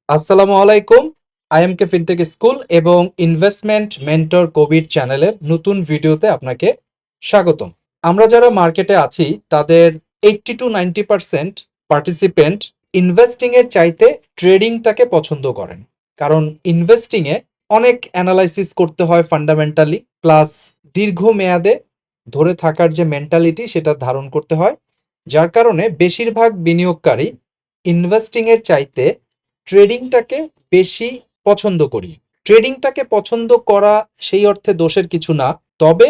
আসসালামু আলাইকুম। আইএমকে fintech school এবং ইনভেস্টমেন্ট মেন্টর কোভিড চ্যানেলের নতুন ভিডিওতে আপনাকে স্বাগতম। আমরা যারা মার্কেটে আছি তাদের 80 to 90% পার্টিসিপেন্ট ইনভেস্টিং এর চাইতে ট্রেডিংটাকে পছন্দ করেন। কারণ ইনভেস্টিং এ অনেক অ্যানালাইসিস করতে হয় ফান্ডামেন্টালি, প্লাস দীর্ঘমেয়াদে ধরে থাকার যে মেন্টালিটি সেটা ধারণ করতে হয়। যার কারণে বেশিরভাগ বিনিয়োগকারী ইনভেস্টিং এর চাইতে ট্রেডিংটাকে বেশি পছন্দ করি। ট্রেডিংটাকে পছন্দ করা সেই অর্থে দোষের কিছু না, তবে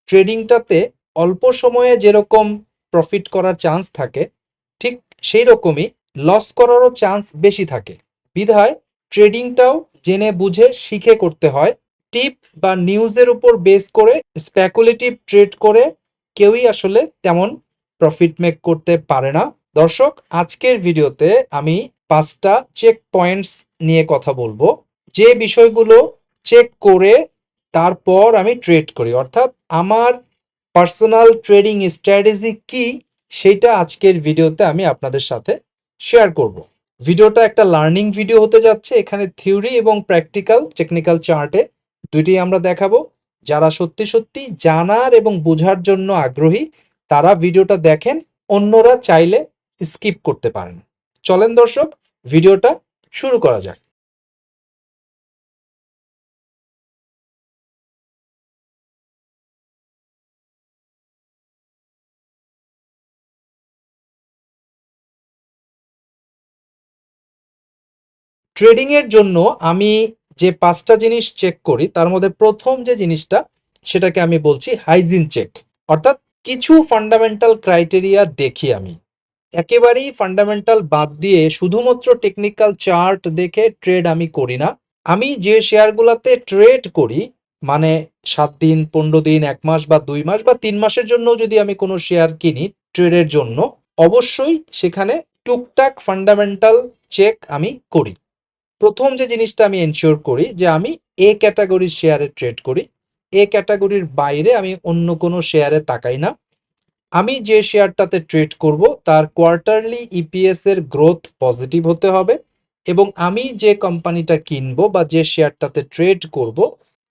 ট্রেডিংটাতে অল্প সময়ে যেরকম প্রফিট করার চান্স থাকে, ঠিক সেই রকমই লস করারও চান্স বেশি থাকে। বিধায় ট্রেডিংটাও জেনে বুঝে শিখে করতে হয়। টিপ বা নিউজের উপর বেস করে স্পেকুলেটিভ ট্রেড করে কেউই আসলে তেমন প্রফিট মেক করতে পারে না। দর্শক, আজকের ভিডিওতে আমি 5টা চেক পয়েন্টস নিয়ে কথা বলবো, যে বিষয়গুলো চেক করে তারপর আমি ট্রেড করি, অর্থাৎ আমার পার্সোনাল ট্রেডিং স্ট্র্যাটেজি কি সেটা আজকের ভিডিওতে আমি আপনাদের সাথে শেয়ার করব। ভিডিওটা একটা লার্নিং ভিডিও হতে যাচ্ছে। এখানে থিওরি এবং প্র্যাকটিক্যাল টেকনিক্যাল চার্টে দুইটি আমরা দেখাবো। যারা সত্যি সত্যি জানার এবং বোঝার জন্য আগ্রহী তারা ভিডিওটা দেখেন, অন্যরা চাইলে স্কিপ করতে পারেন। চলেন দর্শক, ভিডিওটা শুরু করা যাক। ট্রেডিং এর জন্য আমি যে 5টা জিনিস চেক করি তার মধ্যে প্রথম যে জিনিসটা সেটাকে আমি বলছি হাইজিন চেক। অর্থাৎ কিছু ফান্ডামেন্টাল ক্রাইটেরিয়া দেখি আমি। একেবারেই ফান্ডামেন্টাল বাদ দিয়ে শুধুমাত্র টেকনিক্যাল চার্ট দেখে ট্রেড আমি করি না। আমি যে শেয়ারগুলোতে ট্রেড করি, মানে 7 দিন, 15 দিন, 1 মাস বা 2 মাস বা 3 মাসের জন্য যদি আমি কোনো শেয়ার কিনি ট্রেডের জন্য, অবশ্যই সেখানে টুকটাক ফান্ডামেন্টাল চেক আমি করি। প্রথম যে জিনিসটা আমি এনশিওর করি যে আমি এ ক্যাটাগরির শেয়ারে ট্রেড করি। এ ক্যাটাগরির বাইরে আমি অন্য কোনো শেয়ারে তাকাই না। আমি যে শেয়ারটাতে ট্রেড করব তার কোয়ার্টারলি ইপিএস এর গ্রোথ পজিটিভ হতে হবে, এবং আমি যে কোম্পানিটা কিনবো বা যে শেয়ারটাতে ট্রেড করব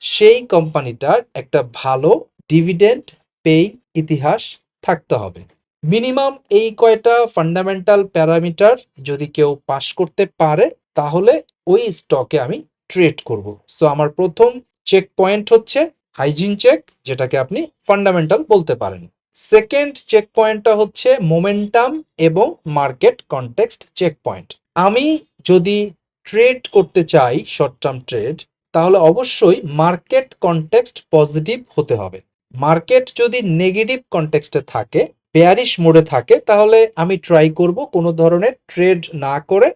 সেই কোম্পানিটার একটা ভালো ডিভিডেন্ড পেইং ইতিহাস থাকতে হবে। মিনিমাম এই কয়টা ফান্ডামেন্টাল প্যারামিটার যদি কেউ পাস করতে পারে তাহলে ওই স্টকে আমি ট্রেড করব। সো আমার প্রথম চেক পয়েন্ট হচ্ছে হাইজিন চেক, যেটাকে আপনি ফান্ডামেন্টাল বলতে পারেন। সেকেন্ড চেক পয়েন্টটা হচ্ছে মোমেন্টাম এবং মার্কেট কনটেক্সট চেক পয়েন্ট। আমি যদি ট্রেড করতে চাই শর্ট টার্ম ট্রেড, তাহলে অবশ্যই মার্কেট কনটেক্সট পজিটিভ হতে হবে। মার্কেট যদি নেগেটিভ কনটেক্সটে থাকে, বেয়ারিশ মোডে থাকে, তাহলে আমি ট্রাই করব কোনো ধরনের ট্রেড না করে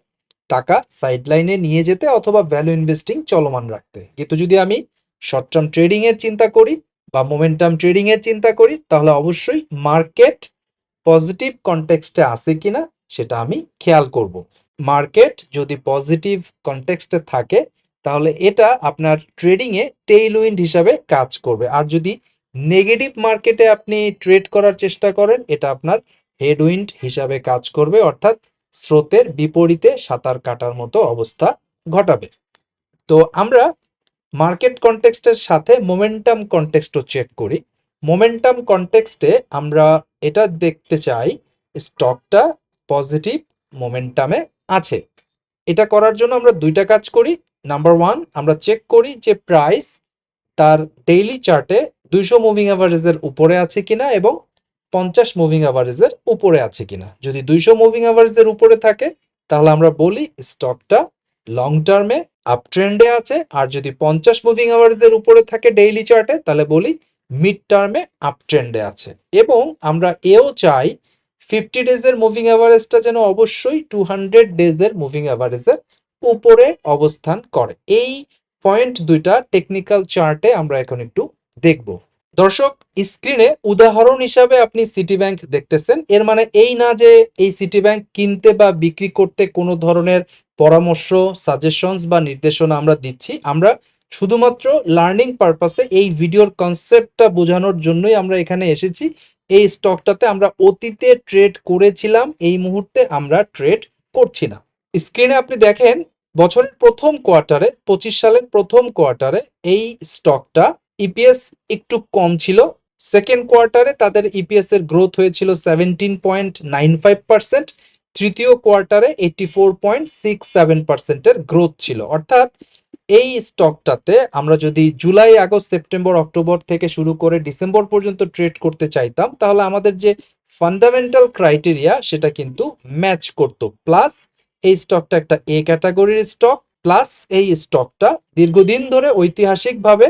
টাকা সাইডলাইনে নিয়ে যেতে অথবা ভ্যালু ইনভেস্টিং চলমান রাখতে। কিন্তু যদি আমি শর্ট টার্ম ট্রেডিং এর চিন্তা করি বা মোমেন্টাম ট্রেডিং এর চিন্তা করি, তাহলে অবশ্যই মার্কেট পজিটিভ কনটেক্সটে আছে কিনা সেটা আমি খেয়াল করব। মার্কেট যদি পজিটিভ কনটেক্সটে থাকে তাহলে এটা আপনার ট্রেডিং এ টেইল উইন্ড হিসাবে কাজ করবে, আর যদি নেগেটিভ মার্কেটে আপনি ট্রেড করার চেষ্টা করেন এটা আপনার হেড উইন্ড হিসাবে কাজ করবে, অর্থাৎ স্রোতের বিপরীতে সাঁতার কাটার মতো অবস্থা ঘটাবে। তো আমরা মার্কেট কনটেক্সটের সাথে মোমেন্টাম কনটেক্সটও চেক করি। মোমেন্টাম কনটেক্সটে আমরা এটা দেখতে চাই স্টকটা পজিটিভ মোমেন্টামে আছে। এটা করার জন্য আমরা দুইটা কাজ করি। নাম্বার ওয়ান, আমরা চেক করি যে প্রাইস তার ডেইলি চার্টে 200 মুভিং অ্যাভারেজের উপরে আছে কিনা এবং 50 মুভিং অ্যাভারেজের উপরে আছে কিনা। যদি 200 মুভিং অ্যাভারেজের উপরে থাকে তাহলে আমরা বলি স্টকটা লং টার্মে আপ ট্রেন্ডে আছে, আর যদি 50 মুভিং অ্যাভারেজের উপরে থাকে ডেইলি চার্টে তাহলে বলি মিড টার্মে আপ ট্রেন্ডে আছে। এবং আমরা এও চাই 50 ডেজের মুভিং অ্যাভারেজটা যেন অবশ্যই 200 ডেজের মুভিং অ্যাভারেজের উপরে অবস্থান করে। এই পয়েন্ট দুইটা টেকনিক্যাল চার্টে আমরা এখন একটু দেখব। দর্শক, স্ক্রিনে উদাহরণ হিসাবে আপনি সিটি ব্যাংক দেখতেছেন। এর মানে এই না যে এই সিটি ব্যাংক কিনতে বা বিক্রি করতে কোনো ধরনের পরামর্শ, সাজেশনস বা নির্দেশনা আমরা দিচ্ছি। আমরা শুধুমাত্র লার্নিং পারপাসে এই ভিডিওর কনসেপ্টটা বোঝানোর জন্যই আমরা এখানে এসেছি। এই স্টকটাতে আমরা অতীতে ট্রেড করেছিলাম, এই মুহূর্তে আমরা ট্রেড করছি না। স্ক্রিনে আপনি দেখেন বছরের প্রথম কোয়ার্টারে 25 সালের প্রথম কোয়ার্টারে এই স্টকটা ইপিএস একটু কম ছিল। সেকেন্ড কোয়ার্টারে তাদের ইপিএস এর গ্রোথ হয়েছিল 17.95%। তৃতীয় কোয়ার্টারে 84.67% এর গ্রোথ ছিল। অর্থাৎ এই স্টকটাতে আমরা যদি জুলাই, আগস্ট, সেপ্টেম্বর, অক্টোবর থেকে শুরু করে ডিসেম্বর পর্যন্ত ট্রেড করতে চাইতাম, তাহলে আমাদের যে ফান্ডামেন্টাল ক্রাইটেরিয়া সেটা কিন্তু ম্যাচ করত। প্লাস এই স্টকটা একটা এ ক্যাটাগরির স্টক, প্লাস এই স্টকটা দীর্ঘদিন ধরে ঐতিহাসিকভাবে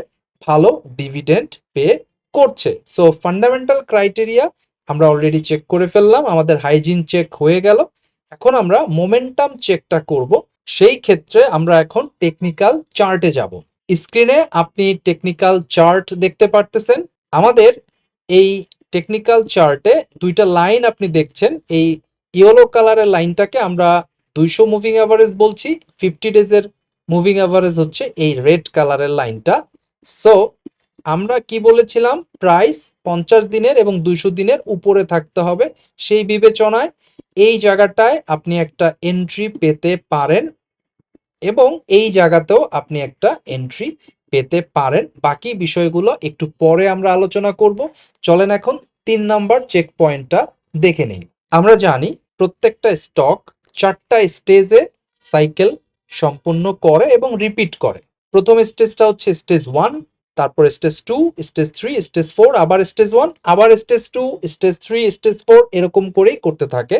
ভালো ডিভিডেন্ড পে করছে। সো ফান্ডামেন্টাল ক্রাইটেরিয়া আমরা অলরেডি চেক করে ফেললাম, আমাদের হাইজিন চেক হয়ে গেল। এখন আমরা মোমেন্টাম চেকটা করব। সেই ক্ষেত্রে আমরা এখন টেকনিক্যাল চার্টে যাব। স্ক্রিনে আপনি টেকনিক্যাল চার্ট দেখতে পারতেছেন। আমাদের এই টেকনিক্যাল চার্টে দুইটা লাইন আপনি দেখছেন। এই ইয়েলো কালারের লাইনটাকে আমরা 200 মুভিং অ্যাভারেজ বলছি, 50 ডেজের মুভিং অ্যাভারেজ হচ্ছে এই রেড কালারের লাইনটা। সো আমরা কি বলেছিলাম, প্রাইস 50 দিনের এবং 200 দিনের উপরে থাকতে হবে। সেই বিবেচনায় এই জায়গাটায় আপনি একটা এন্ট্রি পেতে পারেন এবং এই জায়গাতেও আপনি একটা এন্ট্রি পেতে পারেন। বাকি বিষয়গুলো একটু পরে আমরা আলোচনা করব। চলেন এখন 3 নাম্বার চেক পয়েন্টটা দেখে নেই। আমরা জানি প্রত্যেকটা স্টক 4টা স্টেজে সাইকেল সম্পূর্ণ করে এবং রিপিট করে। প্রথম স্টেজটা হচ্ছে স্টেজ 1, তারপর স্টেজ 2, স্টেজ 3, স্টেজ 4, আবার স্টেজ 1, আবার স্টেজ 2, স্টেজ 3, স্টেজ 4, এরকম করেই করতে থাকে।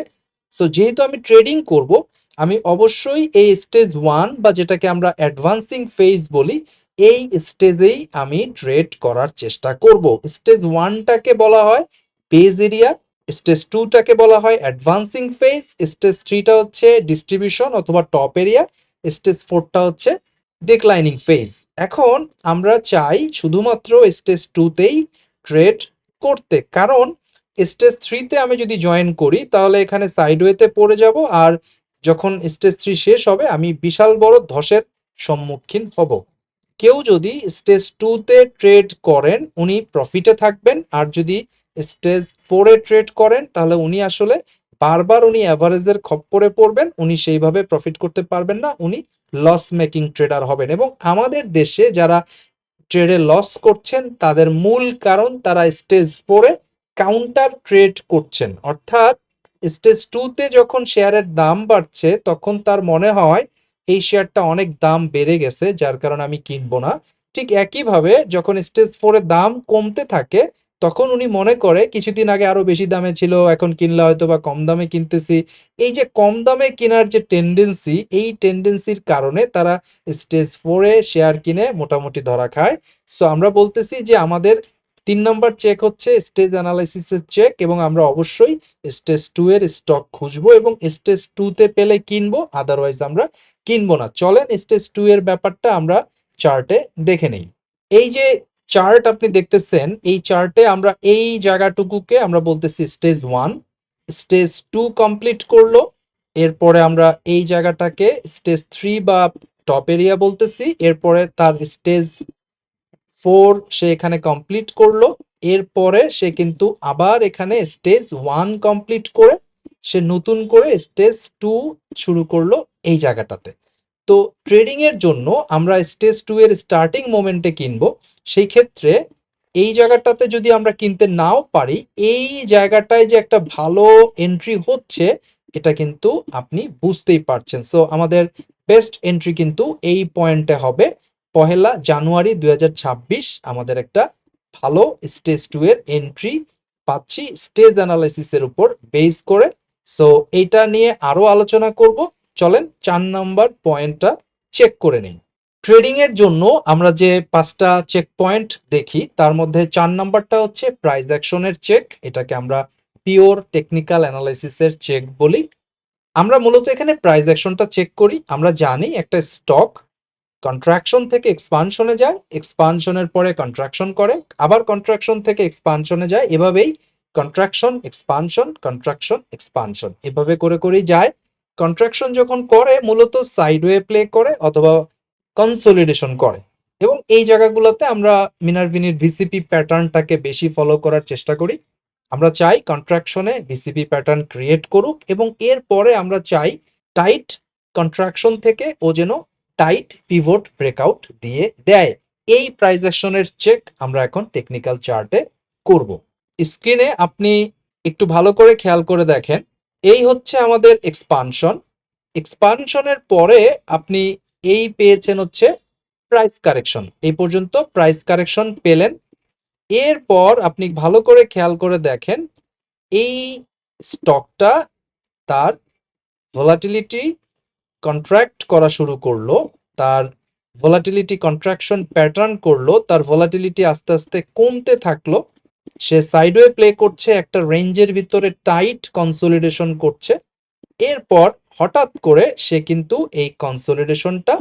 সো যেহেতু আমি ট্রেডিং করব, আমি অবশ্যই এই স্টেজ 1 বা যেটাকে আমরা অ্যাডভান্সিং ফেজ বলি, এই স্টেজেই আমি ট্রেড করার চেষ্টা করব। স্টেজ 1টাকে বলা হয় বেজ এরিয়া, স্টেজ 2টাকে বলা হয় অ্যাডভান্সিং ফেজ, স্টেজ 3টা হচ্ছে ডিস্ট্রিবিউশন অথবা টপ এরিয়া, স্টেজ 4টা হচ্ছে ডিক্লাইনিং ফেজ। এখন আমরা চাই শুধুমাত্র স্টেজ 2তেই ট্রেড করতে, কারণ স্টেজ 3তে আমি যদি জয়েন করি তাহলে এখানে সাইডওয়েতে পড়ে যাব, আর যখন স্টেজ 3 শেষ হবে আমি বিশাল বড় ধসের সম্মুখীন হব। কেউ যদি স্টেজ 2তে ট্রেড করেন উনি প্রফিটে থাকবেন, আর যদি স্টেজ 4এ ট্রেড করেন তাহলে উনি আসলে বারবার উনি অ্যাভারেজের খপ্পরে পড়বেন, উনি সেইভাবে প্রফিট করতে পারবেন না, উনি লস মেকিং ট্রেডার হবেন। এবং আমাদের দেশে যারা ট্রেডে লস করছেন তাদের মূল কারণ তারা স্টেজ 4এ কাউন্টার ট্রেড করছেন। অর্থাৎ স্টেজ 2তে যখন শেয়ারের দাম বাড়ছে তখন তার মনে হয় এই শেয়ারটা অনেক দাম বেড়ে গেছে, যার কারণে আমি কিনবো না। ঠিক একইভাবে যখন স্টেজ 4এ দাম কমতে থাকে তখন উনি মনে করে কিছুদিন আগে আরো বেশি দামে ছিল, এখন কিনলে হয়তো বা কম দামে কিনতেছি। এই যে কম দামে কেনার যে টেন্ডেন্সি, এই টেন্ডেন্সির কারণে তারা স্টেজ 4এ শেয়ার কিনে মোটামুটি ধরা খায়। সো আমরা বলতেছি যে আমাদের 3 নম্বর চেক হচ্ছে স্টেজ অ্যানালাইসিসের চেক, এবং আমরা অবশ্যই স্টেজ 2 এর স্টক খুঁজবো এবং স্টেজ 2তে পেলে কিনবো, আদারওয়াইজ আমরা কিনবো না। চলেন স্টেজ 2 এর ব্যাপারটা আমরা চার্টে দেখে নেই। এই যে চার্ট আপনি দেখতেছেন, এই চার্টে আমরা এই জায়গাটুকুকে আমরা বলতেছি স্টেজ 1। স্টেজ 2 কমপ্লিট করলো, এরপরে আমরা এই জায়গাটাকে স্টেজ 3 বা টপ এরিয়া বলতেছি। এরপরে তার স্টেজ 4 সে এখানে কমপ্লিট করলো, এরপরে সে কিন্তু আবার এখানে স্টেজ 1 কমপ্লিট করে সে নতুন করে স্টেজ 2 শুরু করলো এই জায়গাটাতে। তো ট্রেডিং এর জন্য আমরা স্টেজ 2 এর স্টার্টিং মোমেন্টে কিনবো। সেই ক্ষেত্রে এই জায়গাটাতে যদি আমরা কিনতে নাও পারি, এই জায়গাটায় যে একটা ভালো এন্ট্রি হচ্ছে এটা কিন্তু আপনি বুঝতেই পারছেন। সো আমাদের বেস্ট এন্ট্রি কিন্তু এই পয়েন্টে হবে। 1 জানুয়ারি 2026 আমাদের একটা ভালো স্টেজ 2 এর এন্ট্রি পাচ্ছি স্টেজ অ্যানালাইসিসের উপর বেস করে। সো এটা নিয়ে আরো আলোচনা করব। চলেন 4 নাম্বার পয়েন্টটা চেক করে নেই। ট্রেডিং এর জন্য আমরা যে 5টা চেক পয়েন্ট দেখি তার মধ্যে 4 নাম্বারটা হচ্ছে প্রাইস অ্যাকশনের চেক, এটাকে আমরা পিওর টেকনিক্যাল অ্যানালাইসিসের চেক বলি। আমরা মূলত এখানে প্রাইস অ্যাকশনটা চেক করি। আমরা জানি একটা স্টক কন্ট্রাকশন থেকে এক্সপানশনে যায়, এক্সপানশনের পরে কন্ট্রাকশন করে, আবার কন্ট্রাকশন থেকে এক্সপানশনে যায়, এভাবেই কন্ট্রাকশন এক্সপানশন কন্ট্রাকশন এক্সপানশন এভাবে করে করেই যায়। কন্ট্রাকশন যখন করে মূলত সাইডওয়ে প্লে করে অথবা কনসোলিডেশন করে, এবং এই জায়গাগুলোতে আমরা মিনারভিনির ভিসিপি প্যাটার্নটাকে বেশি ফলো করার চেষ্টা করি। আমরা চাই কন্ট্রাকশনে ভিসিপি প্যাটার্ন ক্রিয়েট করুক এবং এরপরে আমরা চাই টাইট কন্ট্রাকশন থেকে ও যেন টাইট পিভট ব্রেকআউট দিয়ে দেয়। এই প্রাইস অ্যাকশনের চেক আমরা এখন টেকনিক্যাল চার্টে করব। স্ক্রিনে আপনি একটু ভালো করে খেয়াল করে দেখেন, এই হচ্ছে আমাদের এক্সপানশন। এক্সপানশনের পরে আপনি এই পেয়েছেন হচ্ছে প্রাইস কারেকশন। এই পর্যন্ত প্রাইস কারেকশন পেলেন। এরপর আপনি ভালো করে খেয়াল করে দেখেন, এই স্টকটা তার ভোলাটিলিটি কন্ট্রাক্ট করা শুরু করলো, তার ভোলাটিলিটি কন্ট্রাকশন প্যাটার্ন করলো, তার ভোলাটিলিটি আস্তে আস্তে কমতে থাকলো, সে সাইডওয়ে প্লে করছে, একটা রেঞ্জের ভিতরে টাইট কনসোলিডেশন করছে। এরপর হঠাৎ করে সে কিন্তু এই কনসোলিডেশনটা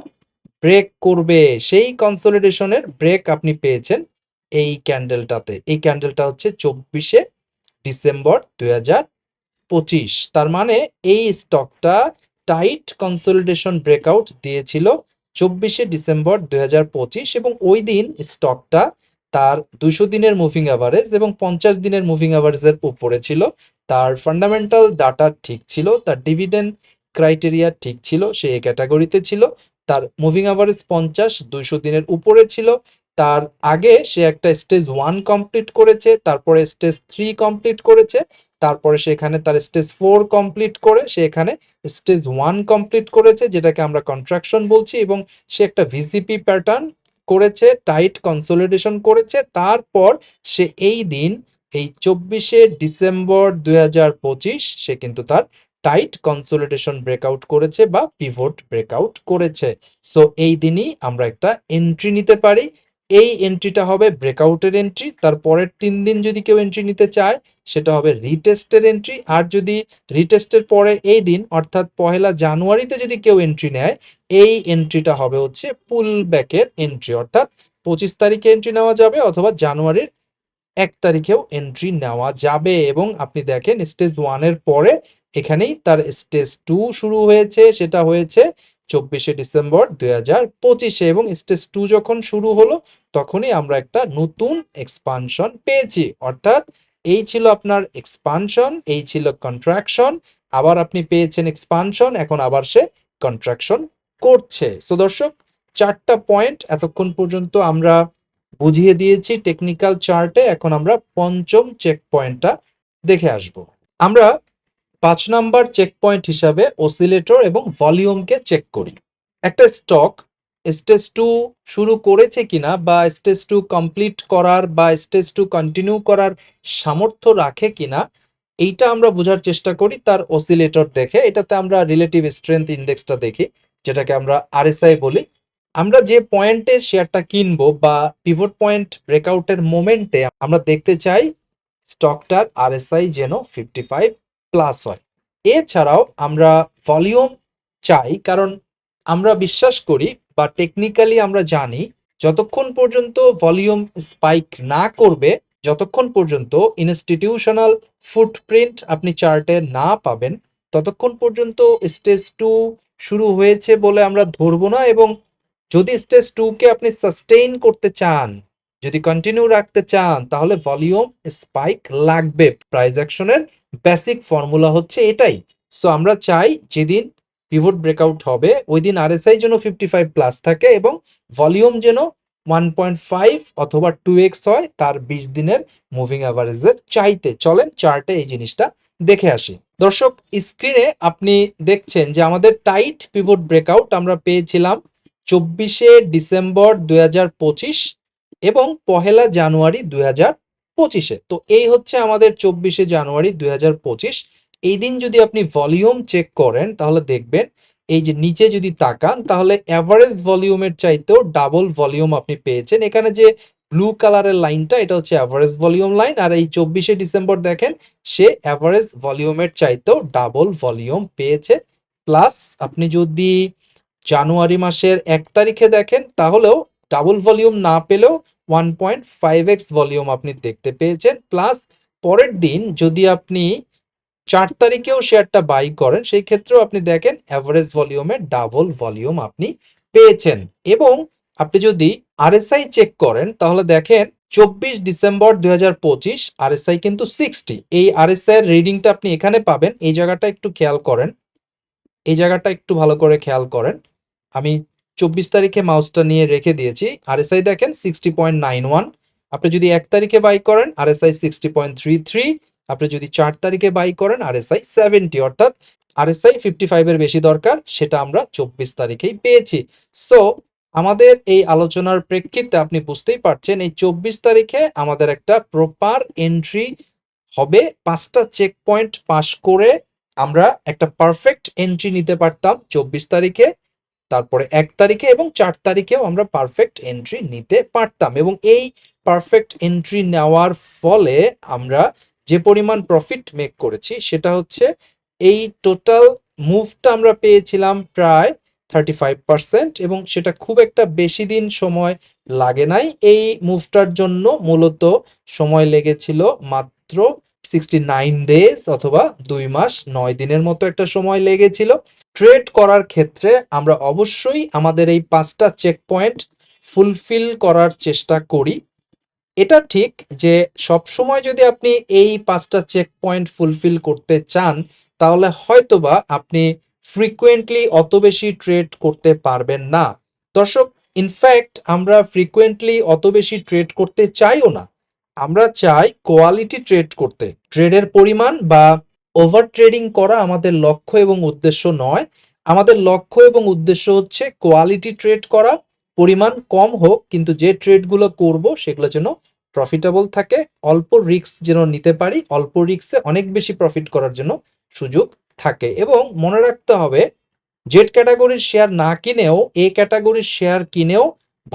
ব্রেক করবে। সেই কনসোলিডেশনের ব্রেক আপনি পেয়েছেন এই ক্যান্ডেলটাতে। এই ক্যান্ডেলটা হচ্ছে 24শে ডিসেম্বর 2025। তার মানে এই স্টকটা টাইট কনসোলিডেশন ব্রেকআউট দিয়েছিল 24শে ডিসেম্বর 2025 এবং ওই দিন স্টকটা তার 200 দিনের মুভিং অ্যাভারেজ এবং 50 দিনের মুভিং অ্যাভারেজের উপরে ছিল। তার ফান্ডামেন্টাল ডাটা ঠিক ছিল, তার ডিভিডেন্ড ক্রাইটেরিয়া ঠিক ছিল, সে এই ক্যাটাগরিতে ছিল। তার মুভিং অ্যাভারেজ 50 200 দিনের উপরে ছিল। তার আগে সে একটা স্টেজ 1 কমপ্লিট করেছে, তারপরে স্টেজ 3 কমপ্লিট করেছে, তারপরে সেখানে তার স্টেজ 4 কমপ্লিট করে সে এখানে স্টেজ 1 কমপ্লিট করেছে, যেটাকে আমরা কন্ট্রাকশন বলছি, এবং সে একটা ভিসিপি প্যাটার্ন করেছে, টাইট কনসোলিডেশন করেছে। তারপর সে এই দিন এই 24শে ডিসেম্বর 2025 সে কিন্তু তার টাইট কনসোলিডেশন ব্রেকআউট করেছে বা পিভট ব্রেকআউট করেছে। সো এই দিনই আমরা একটা এন্ট্রি নিতে পারি। এই এন্ট্রিটা হবে ব্রেকআউটের এন্ট্রি। তার পরের 3 দিন যদি কেউ এন্ট্রি নিতে চায় সেটা হবে রিটেস্টের এন্ট্রি। আর যদি রিটেস্টের পরে এই দিন অর্থাৎ 1 জানুয়ারিতে যদি কেউ এন্ট্রি নেয়, এই এন্ট্রিটা হবে হচ্ছে পুল ব্যাকের এন্ট্রি। অর্থাৎ 25 তারিখে এন্ট্রি নেওয়া যাবে অথবা জানুয়ারির 1 তারিখেও এন্ট্রি নেওয়া যাবে। এবং আপনি দেখেন স্টেজ 1 এর পরে এখানেই তার স্টেজ 2 শুরু হয়েছে, সেটা হয়েছে 24শে ডিসেম্বর 2025 এবং স্টেজ 2 যখন শুরু হলো তখনই আমরা একটা নতুন এক্সপানশন পেয়েছি। অর্থাৎ এই ছিল আপনার এক্সপানশন, এই ছিল কন্ট্রাকশন, আবার আপনি পেয়েছেন এক্সপানশন, এখন আবার সে কন্ট্রাকশন করছে। সো দর্শক, 4টা পয়েন্ট এতক্ষণ পর্যন্ত আমরা বুঝিয়ে দিয়েছি টেকনিক্যাল চার্টে। এখন আমরা পঞ্চম চেক পয়েন্টটা দেখে আসব। আমরা 5 নাম্বার চেক পয়েন্ট হিসাবে অসিলেটর এবং ভলিউমকে চেক করি। একটা স্টক স্টেজ 2 শুরু করেছে কিনা বা স্টেজ 2 কমপ্লিট করার বা স্টেজ 2 কন্টিনিউ করার সামর্থ্য রাখে কিনা, এইটা আমরা বোঝার চেষ্টা করি তার অসিলেটর দেখে। এটাতে আমরা রিলেটিভ স্ট্রেংথ ইন্ডেক্সটা দেখি, যেটাকে আমরা আরএসআই বলি। আমরা যে পয়েন্টে শেয়ারটা কিনবো বা পিভট পয়েন্ট ব্রেকআউটের মোমেন্টে আমরা দেখতে চাই স্টকটার আরএসআই যেন 55 প্লাস হয়। এছাড়াও আমরা ভলিউম চাই, কারণ আমরা বিশ্বাস করি বা টেকনিক্যালি আমরা জানি যতক্ষণ পর্যন্ত ভলিউম স্পাইক না করবে, যতক্ষণ পর্যন্ত ইনস্টিটিউশনাল ফুটপ্রিন্ট আপনি চার্টে না পাবেন, ততক্ষণ পর্যন্ত স্টেজ 2 শুরু হয়েছে বলে আমরা ধরবো না। এবং যদি স্টেজ 2 কে আপনি সাস্টেইন করতে চান, যদি কন্টিনিউ রাখতে চান, তাহলে ভলিউম স্পাইক লাগবে। প্রাইস অ্যাকশনের বেসিক ফর্মুলা হচ্ছে এটাই। সো আমরা চাই যেদিন পিভট ব্রেকআউট হবে ওই দিন আরএসআই যেন 55 প্লাস থাকে এবং ভলিউম যেন 1.5 অথবা 2x হয় তার 20 দিনের মুভিং অ্যাভারেজের চাইতে। চলেন চার্টে এই জিনিসটা দেখে আসি। দর্শক, স্ক্রিনে আপনি দেখছেন যে আমাদের টাইট পিভট ব্রেকআউট আমরা পেয়েছিলাম 24শে ডিসেম্বর 2025 এবং 1 জানুয়ারি 2025-এ। তো এই হচ্ছে আমাদের 24শে জানুয়ারি 2025। এই দিন যদি আপনি ভলিউম চেক করেন তাহলে দেখবেন এই যে নিচে যদি তাকান তাহলে অ্যাভারেজ ভলিউমের চাইতেও ডাবল ভলিউম আপনি পেয়েছেন। এখানে যে ব্লু কালারের লাইনটা এটা হচ্ছে অ্যাভারেজ ভলিউম লাইন, আর এই 24শে ডিসেম্বর দেখেন সে অ্যাভারেজ ভলিউমের চাইতেও ডাবল ভলিউম পেয়েছে। প্লাস আপনি যদি জানুয়ারি মাসের 1 তারিখে দেখেন তাহলেও ডাবল ভলিউম না পেলেও 1.5x ভলিউম আপনি দেখতে পেয়েছেন। প্লাস পরের দিন যদি আপনি 4 তারিখেও শেয়ারটা বাই করেন সেই ক্ষেত্রেও আপনি দেখেন অ্যাভারেজ ভলিউমের ডাবল ভলিউম আপনি পেয়েছেন। এবং আপনি যদি আরএসআই চেক করেন তাহলে দেখেন 24 ডিসেম্বর 2025 আরএসআই কিন্তু 60। এই আরএসআই এর রিডিংটা আপনি এখানে পাবেন, এই জায়গাটা একটু খেয়াল করেন। এই জায়গাটা একটু ভালো করে খেয়াল করেন। আমি 24 তারিখে মাউসটা নিয়ে রেখে দিয়েছি। আরএসআই দেখেন 60.91। আপনি যদি 1 তারিখে বাই করেন আরএসআই 60.33। আপনি যদি 4 তারিখে বাই করেন আরএসআই 70, অর্থাৎ আরএসআই 55 এর বেশি দরকার, সেটা আমরা 24 তারিখেই পেয়েছি। সো আমাদের এই আলোচনার প্রেক্ষিতে আপনি বুঝতেই পারছেন এই 24 তারিখে আমাদের একটা প্রপার এন্ট্রি হবে। 5টা চেক পয়েন্ট পাস করে আমরা একটা পারফেক্ট এন্ট্রি নিতে পারতাম 24 তারিখে, তারপরে 1 তারিখে এবং 4 তারিখেও আমরা পারফেক্ট এন্ট্রি নিতে পারতাম, এবং এই পারফেক্ট এন্ট্রি নেওয়ার ফলে আমরা যে পরিমাণ প্রফিট মেক করেছি সেটা হচ্ছে এই টোটাল মুভটা আমরা পেয়েছিলাম প্রায় 35%, এবং সেটা খুব একটা বেশি দিন সময় লাগে নাই। এই মুভটার জন্য মূলত সময় লেগেছিল মাত্র 69 ডেজ অথবা 2 মাস 9 দিনের মতো একটা সময় লেগেছিল। ট্রেড করার ক্ষেত্রে আমরা অবশ্যই আমাদের এই 5টা চেক পয়েন্ট ফুলফিল করার চেষ্টা করি। এটা ঠিক যে সবসময় যদি আপনি এই 5টা চেক পয়েন্ট ফুলফিল করতে চান তাহলে হয়তোবা আপনি ফ্রিকোয়েন্টলি অত বেশি ট্রেড করতে পারবেন না। দর্শক, ইনফ্যাক্ট আমরা ফ্রিকোয়েন্টলি অত বেশি ট্রেড করতে চাইও না। আমরা চাই কোয়ালিটি ট্রেড করতে। ট্রেডের পরিমাণ বা ওভার ট্রেডিং করা আমাদের লক্ষ্য এবং উদ্দেশ্য নয়। আমাদের লক্ষ্য এবং উদ্দেশ্য হচ্ছে কোয়ালিটি ট্রেড করা, পরিমাণ কম হোক কিন্তু যে ট্রেডগুলো করব সেগুলো যেন প্রফিটেবল থাকে, অল্প রিস্ক যেন নিতে পারি, অল্প রিস্কে অনেক বেশি প্রফিট করার জন্য সুযোগ থাকে। এবং মনে রাখতে হবে জেড ক্যাটাগরির শেয়ার না কিনেও এ ক্যাটাগরির শেয়ার কিনেও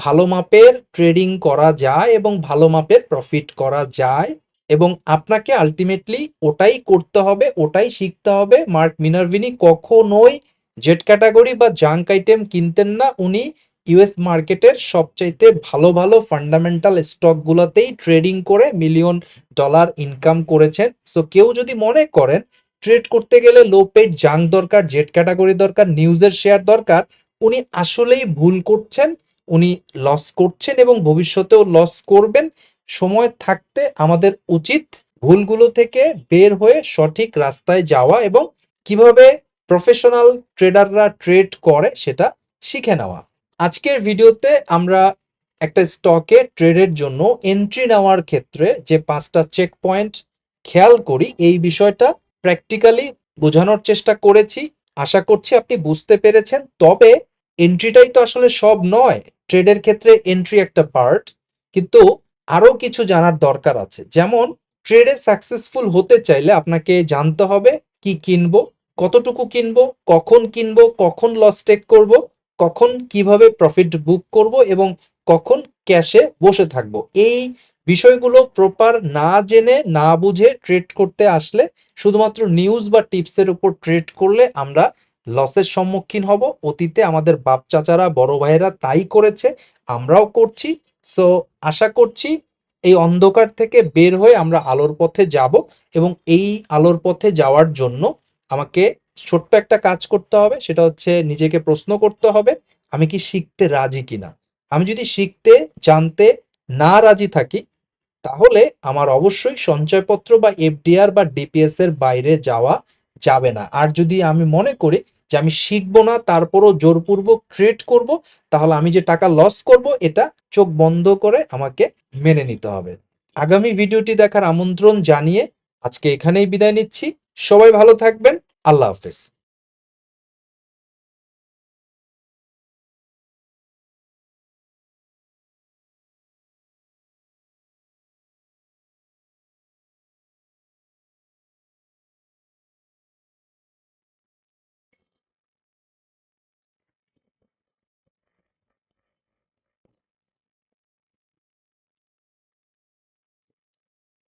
ভালো মাপের ট্রেডিং করা যায় এবং ভালো মাপের প্রফিট করা যায়, এবং আপনাকে আলটিমেটলি ওটাই করতে হবে, ওটাই শিখতে হবে। মার্ক মিনারভিনি কখনোই জেড ক্যাটাগরি বা জাঙ্ক আইটেম কিনতেন না। উনি ইউএস মার্কেটের সবচাইতে ভালো ভালো ফান্ডামেন্টাল স্টকগুলোতেই ট্রেডিং করে মিলিয়ন ডলার ইনকাম করেছেন। সো কেউ যদি মনে করেন ট্রেড করতে গেলে লো পেড জাঙ্ক দরকার, জেড ক্যাটাগরি দরকার, নিউজের শেয়ার দরকার, উনি আসলেই ভুল করছেন। উনি লস করছেন এবং ভবিষ্যতেও লস করবেন। সময় থাকতে আমাদের উচিত ভুলগুলো থেকে বের হয়ে সঠিক রাস্তায় যাওয়া এবং কিভাবে প্রফেশনাল ট্রেডাররা ট্রেড করে সেটা শিখে নেওয়া। আজকের ভিডিওতে আমরা একটা স্টকে ট্রেডের জন্য এন্ট্রি নেওয়ার ক্ষেত্রে যে 5টা চেক পয়েন্ট খেয়াল করি এই বিষয়টা প্র্যাকটিক্যালি বোঝানোর চেষ্টা করেছি। আশা করছি আপনি বুঝতে পেরেছেন। তবে এন্ট্রিটাই তো আসলে সব নয়। ট্রেডের ক্ষেত্রে এন্ট্রি একটা পার্ট, কিন্তু আরো কিছু জানার দরকার আছে। যেমন ট্রেডে সাকসেসফুল হতে চাইলে আপনাকে জানতে হবে কি কিনবো, কতটুকু কিনবো, কখন লস টেক করব, কখন কিভাবে প্রফিট বুক করব এবং কখন ক্যাশে বসে থাকবো। এই বিষয়গুলো প্রপার না জেনে না বুঝে ট্রেড করতে আসলে শুধুমাত্র নিউজ বা টিপসের উপর ট্রেড করলে আমরা লসের সম্মুখীন হব। অতীতে আমাদের বাপ চাচারা বড় ভাইয়েরা তাই করেছে, আমরাও করছি। সো আশা করছি এই অন্ধকার থেকে বের হয়ে আমরা আলোর পথে যাব, এবং এই আলোর পথে যাওয়ার জন্য আমাকে ছোট্ট একটা কাজ করতে হবে। সেটা হচ্ছে নিজেকে প্রশ্ন করতে হবে আমি কি শিখতে রাজি কিনা। আমি যদি শিখতে জানতে না রাজি থাকি তাহলে আমার অবশ্যই সঞ্চয়পত্র বা এফডিআর বা ডিপিএস এর বাইরে যাওয়া যাবে না। আর যদি আমি মনে করি যে আমি শিখবো না তারপরও জোরপূর্বক ট্রেড করব, তাহলে আমি যে টাকা লস করব এটা চোখ বন্ধ করে আমাকে মেনে নিতে হবে। আগামী ভিডিওটি দেখার আমন্ত্রণ জানিয়ে আজকে এখানেই বিদায় নিচ্ছি। সবাই ভালো থাকবেন। আল্লাহ হাফেজ।